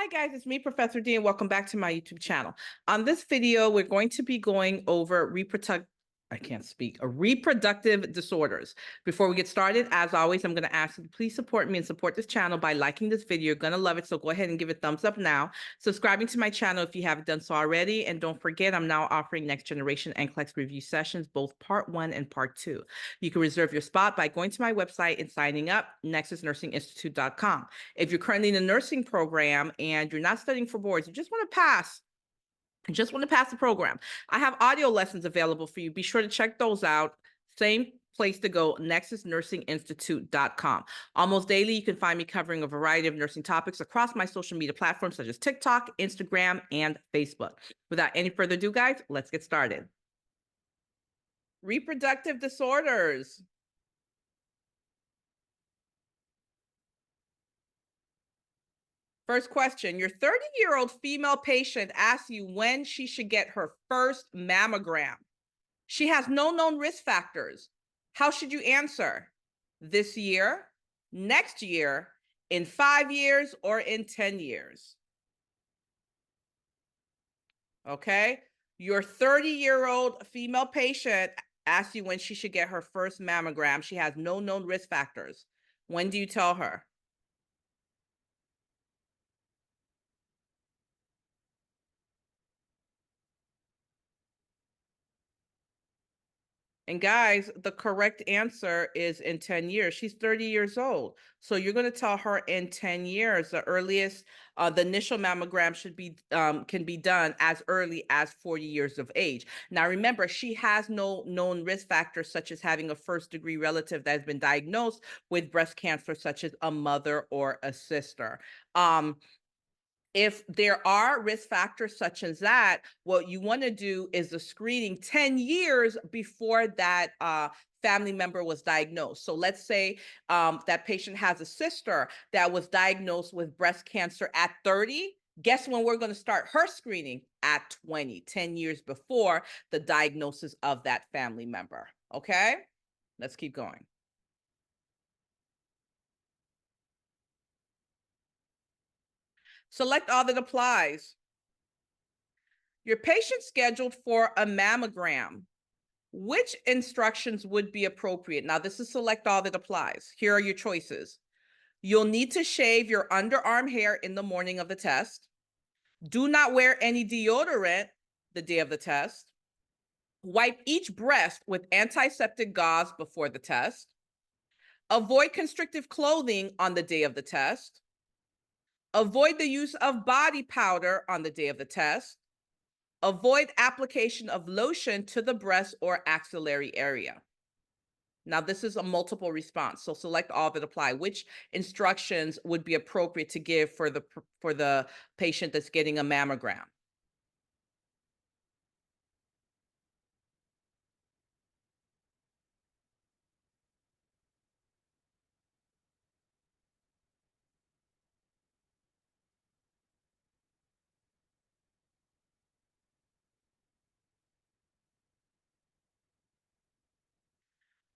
Hi guys, it's me, Professor D, and welcome back to my YouTube channel. On this video, we're going to be going over reproductive disorders. Before we get started, as always, I'm going to ask you to please support me and support this channel by liking this video. You're going to love it, so go ahead and give it a thumbs up now. Subscribing to my channel if you haven't done so already, and don't forget, I'm now offering next generation NCLEX review sessions, both part 1 and part 2. You can reserve your spot by going to my website and signing up, nexusnursinginstitute.com. If you're currently in a nursing program and you're not studying for boards, you just want to pass the program, I have audio lessons available for you. Be sure to check those out. Same place to go, nexusnursinginstitute.com. Almost daily, you can find me covering a variety of nursing topics across my social media platforms such as TikTok, Instagram, and Facebook. Without any further ado, guys, let's get started. Reproductive disorders. First question, your 30-year-old female patient asks you when she should get her first mammogram. She has no known risk factors. How should you answer? This year, next year, in 5 years, or in 10 years? Okay, your 30-year-old female patient asks you when she should get her first mammogram. She has no known risk factors. When do you tell her? And guys, the correct answer is in 10 years. She's 30 years old. So you're going to tell her in 10 years. The earliest, the initial mammogram should be can be done as early as 40 years of age. Now, remember, she has no known risk factors, such as having a first-degree relative that has been diagnosed with breast cancer, such as a mother or a sister. If there are risk factors such as that, what you want to do is the screening 10 years before that family member was diagnosed. So let's say that patient has a sister that was diagnosed with breast cancer at 30. Guess when we're going to start her screening? At 20, 10 years before the diagnosis of that family member. Okay, let's keep going. Select all that applies. Your patient scheduled for a mammogram. Which instructions would be appropriate? Now, this is select all that applies. Here are your choices. You'll need to shave your underarm hair in the morning of the test. Do not wear any deodorant the day of the test. Wipe each breast with antiseptic gauze before the test. Avoid constrictive clothing on the day of the test. Avoid the use of body powder on the day of the test. Avoid application of lotion to the breast or axillary area. Now, this is a multiple response, so select all that apply. Which instructions would be appropriate to give for the patient that's getting a mammogram?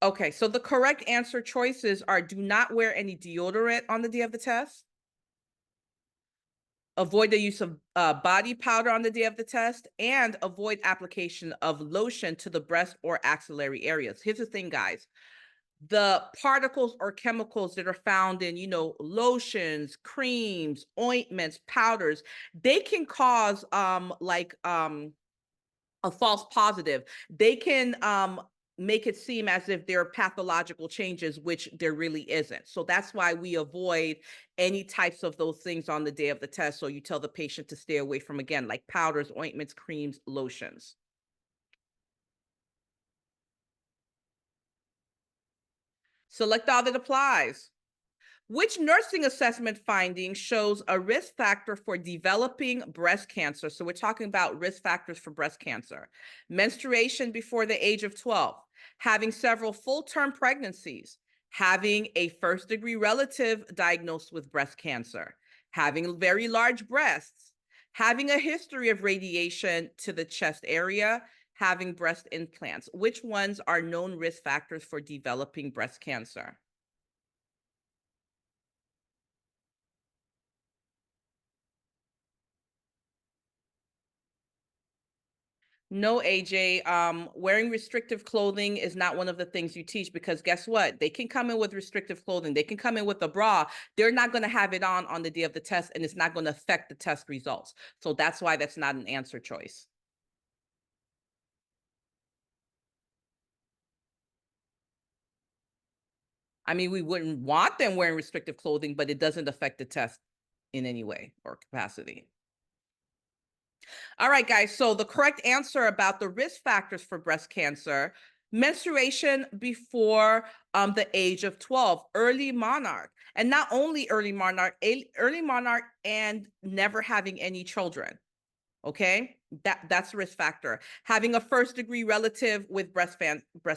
Okay, so the correct answer choices are: do not wear any deodorant on the day of the test. Avoid the use of body powder on the day of the test, and avoid application of lotion to the breast or axillary areas. Here's the thing, guys. The particles or chemicals that are found in, lotions, creams, ointments, powders, they can cause a false positive. They can make it seem as if there are pathological changes, which there really isn't. So that's why we avoid any types of those things on the day of the test. So you tell the patient to stay away from, again, like powders, ointments, creams, lotions. Select all that applies. Which nursing assessment finding shows a risk factor for developing breast cancer? So we're talking about risk factors for breast cancer. Menstruation before the age of 12, having several full-term pregnancies, having a first-degree relative diagnosed with breast cancer, having very large breasts, having a history of radiation to the chest area, having breast implants. Which ones are known risk factors for developing breast cancer? No, AJ, wearing restrictive clothing is not one of the things you teach, because guess what? They can come in with restrictive clothing. They can come in with a bra. They're not going to have it on the day of the test, and it's not going to affect the test results. So that's why that's not an answer choice. I mean, we wouldn't want them wearing restrictive clothing, but it doesn't affect the test in any way or capacity. All right, guys. So the correct answer about the risk factors for breast cancer: menstruation before the age of 12, early monarch, and not only early monarch and never having any children. Okay, that's a risk factor. Having a first degree relative with breast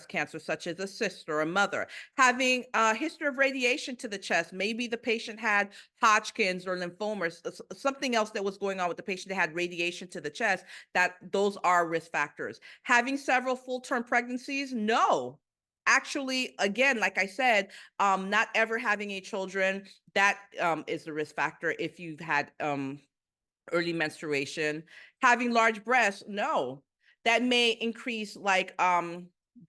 cancer, such as a sister or a mother. Having a history of radiation to the chest. Maybe the patient had Hodgkin's or lymphomas, something else that was going on with the patient that had radiation to the chest. Those are risk factors. Having several full-term pregnancies, no. Actually, again, like I said, not ever having a children, that is the risk factor if you've had early menstruation. Having large breasts, no. That may increase like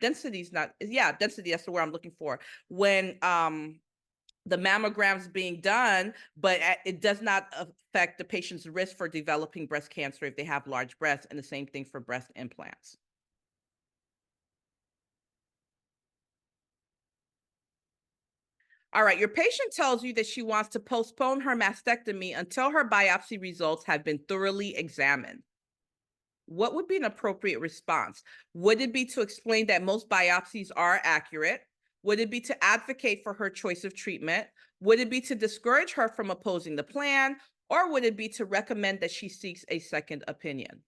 density's not, yeah, density, that's the word I'm looking for. When the mammogram's being done, but it does not affect the patient's risk for developing breast cancer if they have large breasts, and the same thing for breast implants. All right, your patient tells you that she wants to postpone her mastectomy until her biopsy results have been thoroughly examined. What would be an appropriate response? Would it be to explain that most biopsies are accurate? Would it be to advocate for her choice of treatment? Would it be to discourage her from opposing the plan? Or would it be to recommend that she seeks a second opinion?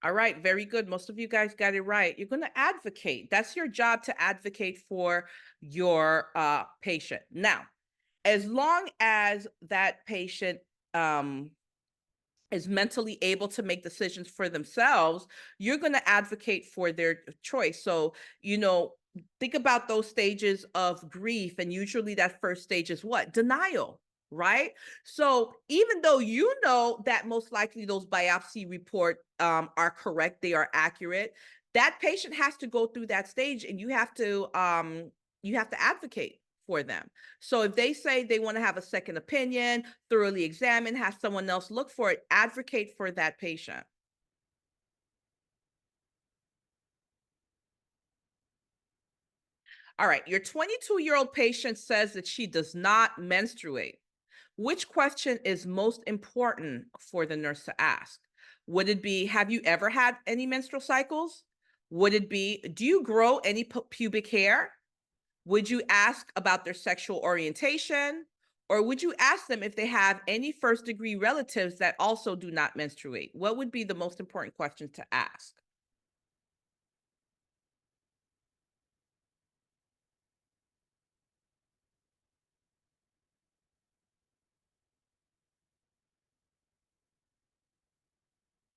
All right, very good. Most of you guys got it right. You're going to advocate. That's your job, to advocate for your patient. Now, as long as that patient is mentally able to make decisions for themselves, you're going to advocate for their choice. So, think about those stages of grief. And usually that first stage is what? Denial, right? So even though you know that most likely those biopsy report are correct, they are accurate, that patient has to go through that stage, and you have to advocate for them. So if they say they want to have a second opinion, thoroughly examine, have someone else look for it, advocate for that patient. All right, your 22-year-old patient says that she does not menstruate. Which question is most important for the nurse to ask? Would it be, have you ever had any menstrual cycles? Would it be, do you grow any pubic hair? Would you ask about their sexual orientation? Or would you ask them if they have any first degree relatives that also do not menstruate? What would be the most important question to ask?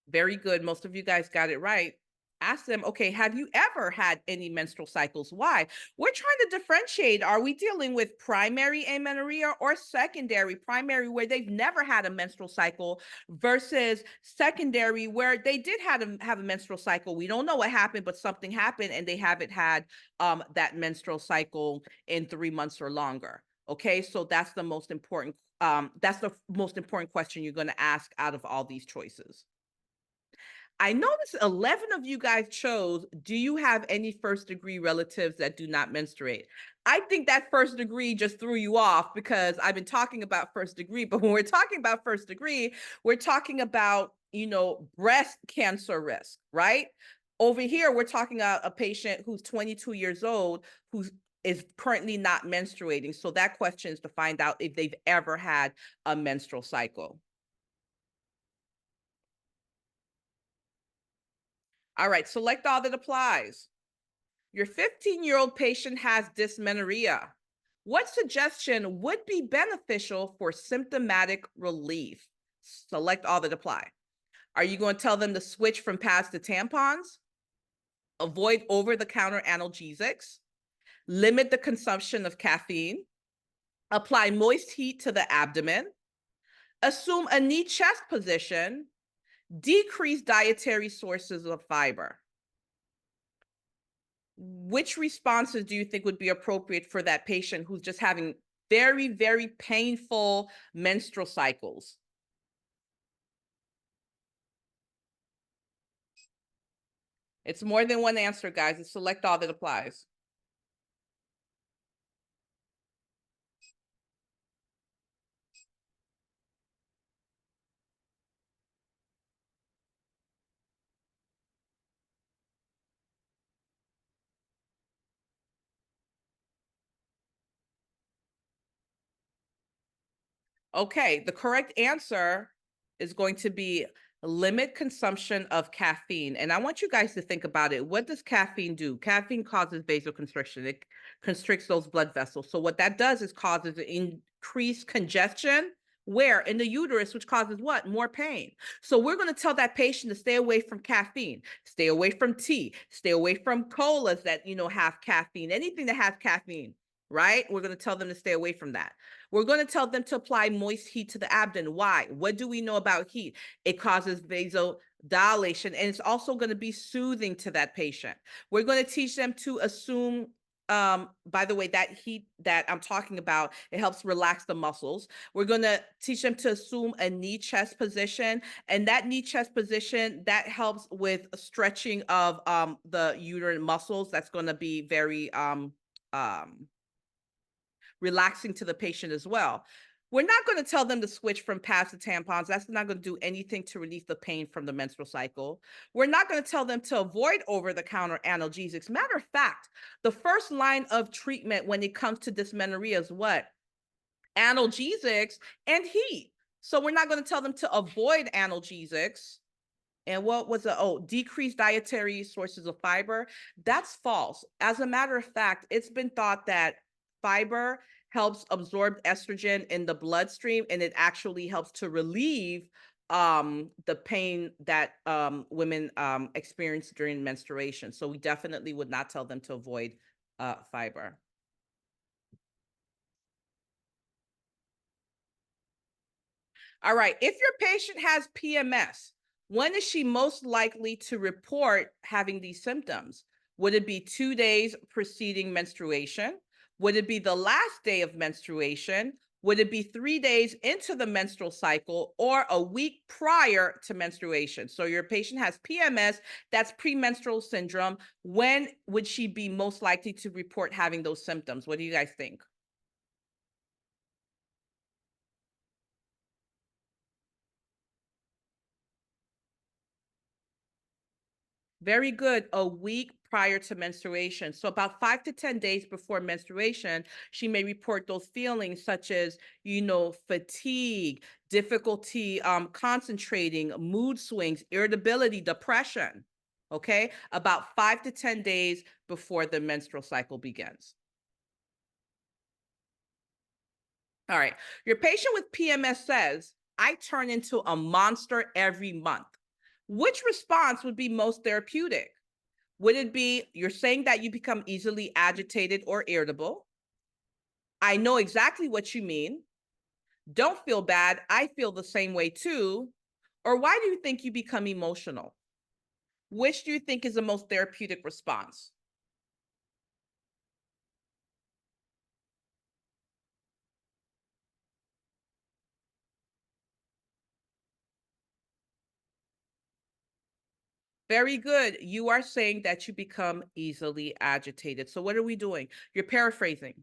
Very good. Most of you guys got it right. Ask them, okay, have you ever had any menstrual cycles? Why? We're trying to differentiate. Are we dealing with primary amenorrhea or secondary? Primary, where they've never had a menstrual cycle, versus secondary, where they did have a menstrual cycle. We don't know what happened, but something happened and they haven't had that menstrual cycle in 3 months or longer. Okay, so that's the most important. That's the most important question you're going to ask out of all these choices. I noticed 11 of you guys chose, do you have any first degree relatives that do not menstruate? I think that first degree just threw you off, because I've been talking about first degree, but when we're talking about first degree, we're talking about, breast cancer risk, right? Over here, we're talking about a patient who's 22 years old, who is currently not menstruating. So that question is to find out if they've ever had a menstrual cycle. All right, select all that applies. Your 15-year-old patient has dysmenorrhea. What suggestion would be beneficial for symptomatic relief? Select all that apply. Are you going to tell them to switch from pads to tampons? Avoid over-the-counter analgesics? Limit the consumption of caffeine? Apply moist heat to the abdomen? Assume a knee chest position? Decrease dietary sources of fiber? Which responses do you think would be appropriate for that patient who's just having very, very painful menstrual cycles? It's more than one answer, guys. It's select all that applies. Okay, the correct answer is going to be limit consumption of caffeine. And I want you guys to think about it. What does caffeine do? Caffeine causes vasoconstriction. It constricts those blood vessels. So what that does is causes increased congestion. Where? In the uterus, which causes what? More pain. So we're going to tell that patient to stay away from caffeine, stay away from tea, stay away from colas that, have caffeine, anything that has caffeine, right? We're going to tell them to stay away from that. We're going to tell them to apply moist heat to the abdomen. Why? What do we know about heat? It causes vasodilation, and it's also going to be soothing to that patient. We're going to teach them to assume, by the way, that heat that I'm talking about, it helps relax the muscles. We're going to teach them to assume a knee chest position, and that knee chest position, that helps with stretching of the uterine muscles. That's going to be very relaxing to the patient as well. We're not going to tell them to switch from pads to tampons. That's not going to do anything to relieve the pain from the menstrual cycle. We're not going to tell them to avoid over-the-counter analgesics. Matter of fact, the first line of treatment when it comes to dysmenorrhea is what? Analgesics and heat. So we're not going to tell them to avoid analgesics. And what was it? Oh, decreased dietary sources of fiber. That's false. As a matter of fact, it's been thought that fiber helps absorb estrogen in the bloodstream, and it actually helps to relieve the pain that women experience during menstruation. So we definitely would not tell them to avoid fiber. All right, if your patient has PMS, when is she most likely to report having these symptoms? Would it be 2 days preceding menstruation? Would it be the last day of menstruation? Would it be 3 days into the menstrual cycle, or a week prior to menstruation? So your patient has PMS, that's premenstrual syndrome. When would she be most likely to report having those symptoms? What do you guys think? Very good. A week prior to menstruation. So about 5 to 10 days before menstruation, she may report those feelings such as, fatigue, difficulty concentrating, mood swings, irritability, depression. Okay. About 5 to 10 days before the menstrual cycle begins. All right. Your patient with PMS says, I turn into a monster every month. Which response would be most therapeutic? Would it be you're saying that you become easily agitated or irritable? I know exactly what you mean. Don't feel bad. I feel the same way too. Or why do you think you become emotional? Which do you think is the most therapeutic response? Very good. You are saying that you become easily agitated. So what are we doing? You're paraphrasing.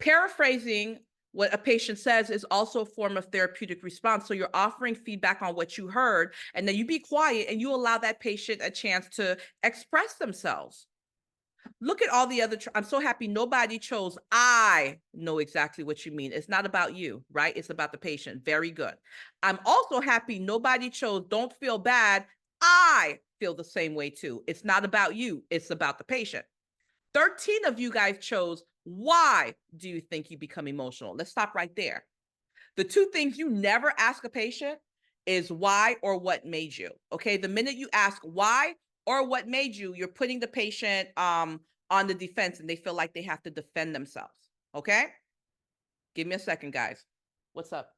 Paraphrasing what a patient says is also a form of therapeutic response. So you're offering feedback on what you heard, and then you be quiet and you allow that patient a chance to express themselves. Look at all the other, I'm so happy nobody chose, I know exactly what you mean. It's not about you, right? It's about the patient. Very good. I'm also happy nobody chose, don't feel bad. I feel the same way too. It's not about you. It's about the patient. 13 of you guys chose, why do you think you become emotional? Let's stop right there. The two things you never ask a patient is why or what made you. Okay, the minute you ask why or what made you, you're putting the patient on the defense and they feel like they have to defend themselves. Okay, give me a second, guys. What's up?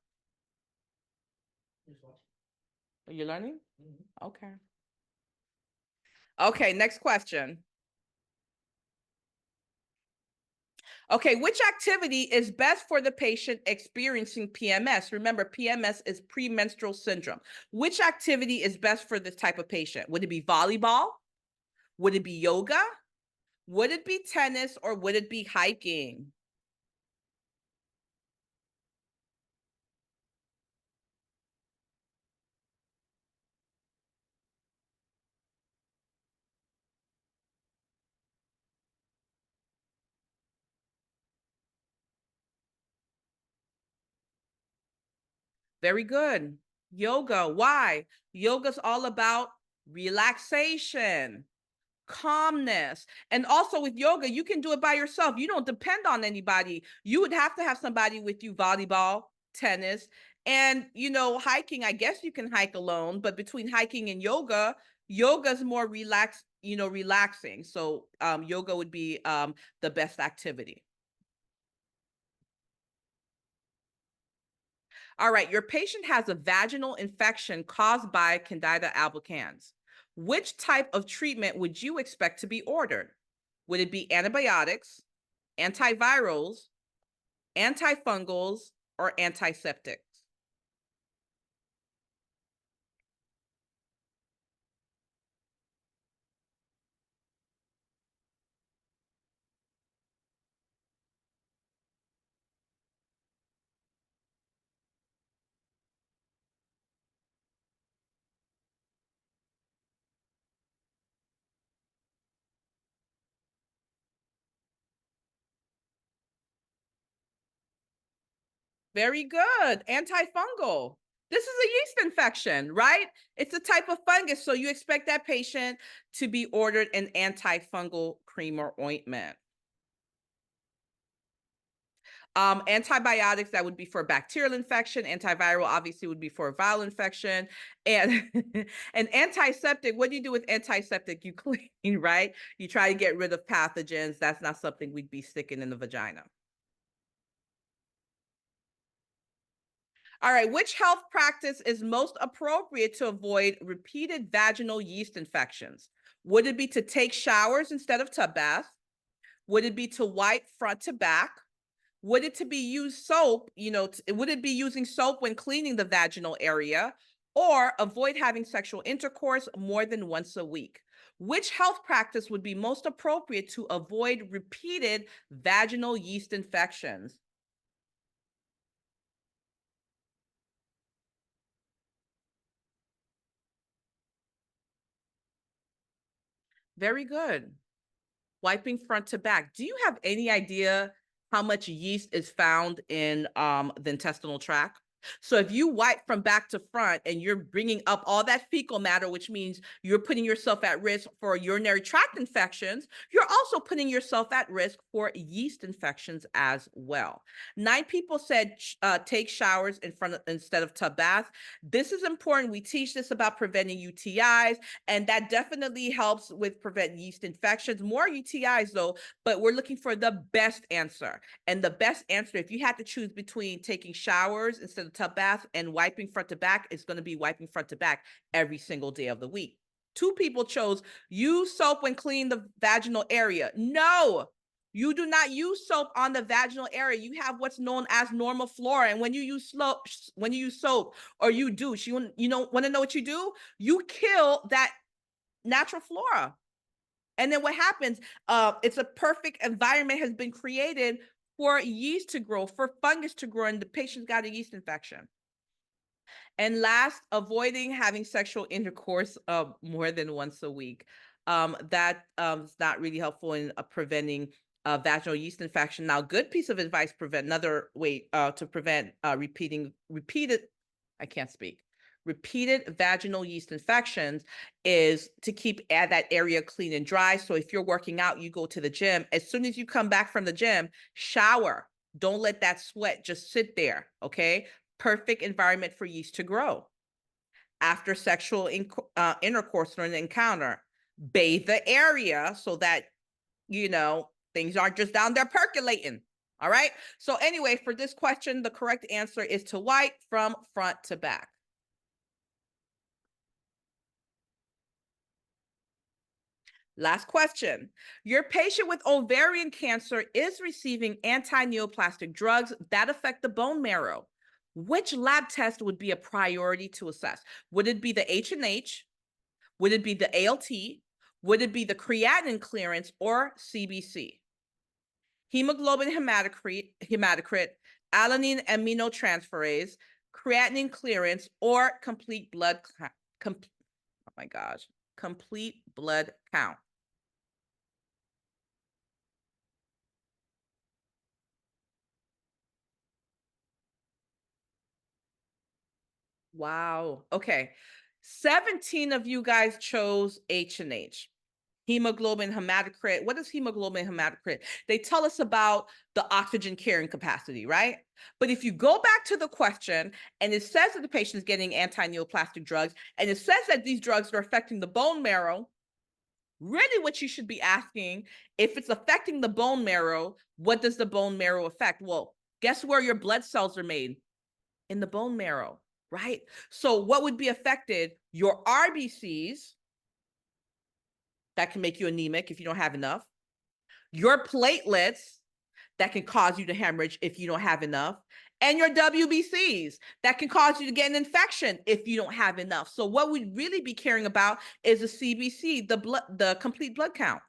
Are you learning? Okay. Okay, next question. Okay, which activity is best for the patient experiencing PMS? Remember, PMS is premenstrual syndrome. Which activity is best for this type of patient? Would it be volleyball? Would it be yoga? Would it be tennis, or would it be hiking? Very good. Yoga. Why? Yoga's all about relaxation, calmness. And also with yoga, you can do it by yourself. You don't depend on anybody. You would have to have somebody with you, volleyball, tennis, and hiking. I guess you can hike alone, but between hiking and yoga, yoga's more relaxing. So yoga would be the best activity. All right, your patient has a vaginal infection caused by Candida albicans. Which type of treatment would you expect to be ordered? Would it be antibiotics, antivirals, antifungals, or antiseptics? Very good. Antifungal. This is a yeast infection, right? It's a type of fungus, so you expect that patient to be ordered an antifungal cream or ointment. Antibiotics, that would be for bacterial infection. Antiviral obviously would be for a viral infection. And an antiseptic, what do you do with antiseptic? You clean, right? You try to get rid of pathogens. That's not something we'd be sticking in the vagina. All right, which health practice is most appropriate to avoid repeated vaginal yeast infections? Would it be to take showers instead of tub baths? Would it be to wipe front to back? Would it to be use soap, would it be using soap when cleaning the vaginal area, or avoid having sexual intercourse more than once a week? Which health practice would be most appropriate to avoid repeated vaginal yeast infections? Very good. Wiping front to back. Do you have any idea how much yeast is found in the intestinal tract? So if you wipe from back to front and you're bringing up all that fecal matter, which means you're putting yourself at risk for urinary tract infections, you're also putting yourself at risk for yeast infections as well. 9 people said take showers instead of tub baths. This is important. We teach this about preventing UTIs, and that definitely helps with prevent yeast infections. More UTIs though, but we're looking for the best answer. And the best answer, if you had to choose between taking showers instead of tub baths and wiping front to back, is going to be wiping front to back every single day of the week. 2 people chose use soap when cleaning the vaginal area. No, you do not use soap on the vaginal area. You have what's known as normal flora. And when you use soap or you douche, you don't want to know what you do? You kill that natural flora. And then what happens? It's a perfect environment has been created for yeast to grow, for fungus to grow, and the patient's got a yeast infection. And last, avoiding having sexual intercourse more than once a week. That is not really helpful in preventing vaginal yeast infection. Now, good piece of advice, another way to prevent repeated, I can't speak, repeated vaginal yeast infections is to keep that area clean and dry. So if you're working out, you go to the gym, as soon as you come back from the gym, shower. Don't let that sweat just sit there, okay? Perfect environment for yeast to grow. after sexual intercourse or an encounter. Bathe the area so that, things aren't just down there percolating. All right. So anyway, for this question, the correct answer is to wipe from front to back. Last question. Your patient with ovarian cancer is receiving anti-neoplastic drugs that affect the bone marrow. Which lab test would be a priority to assess? Would it be the H&H? Would it be the ALT? Would it be the creatinine clearance or CBC? Hemoglobin hematocrit, alanine aminotransferase, creatinine clearance, or complete blood oh my gosh, complete blood count. Wow. Okay. 17 of you guys chose H&H. Hemoglobin hematocrit. What is hemoglobin hematocrit? They tell us about the oxygen carrying capacity, right? But if you go back to the question and it says that the patient is getting anti-neoplastic drugs and it says that these drugs are affecting the bone marrow, really what you should be asking, if it's affecting the bone marrow, what does the bone marrow affect? Well, guess where your blood cells are made? In the bone marrow, right? So what would be affected? Your RBCs, that can make you anemic if you don't have enough. Your platelets, that can cause you to hemorrhage if you don't have enough. And your WBCs, that can cause you to get an infection if you don't have enough. So what we'd really be caring about is the CBC, the complete blood count.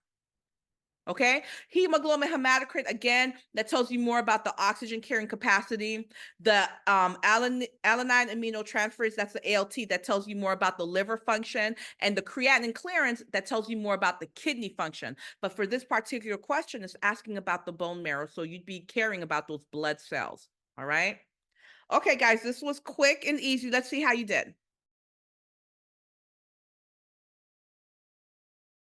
Okay, hemoglobin hematocrit, again, that tells you more about the oxygen carrying capacity. The alanine aminotransferase, that's the ALT, that tells you more about the liver function. And the creatinine clearance, that tells you more about the kidney function. But for this particular question, it's asking about the bone marrow, so you'd be caring about those blood cells. All right. Okay, guys, this was quick and easy. Let's see how you did.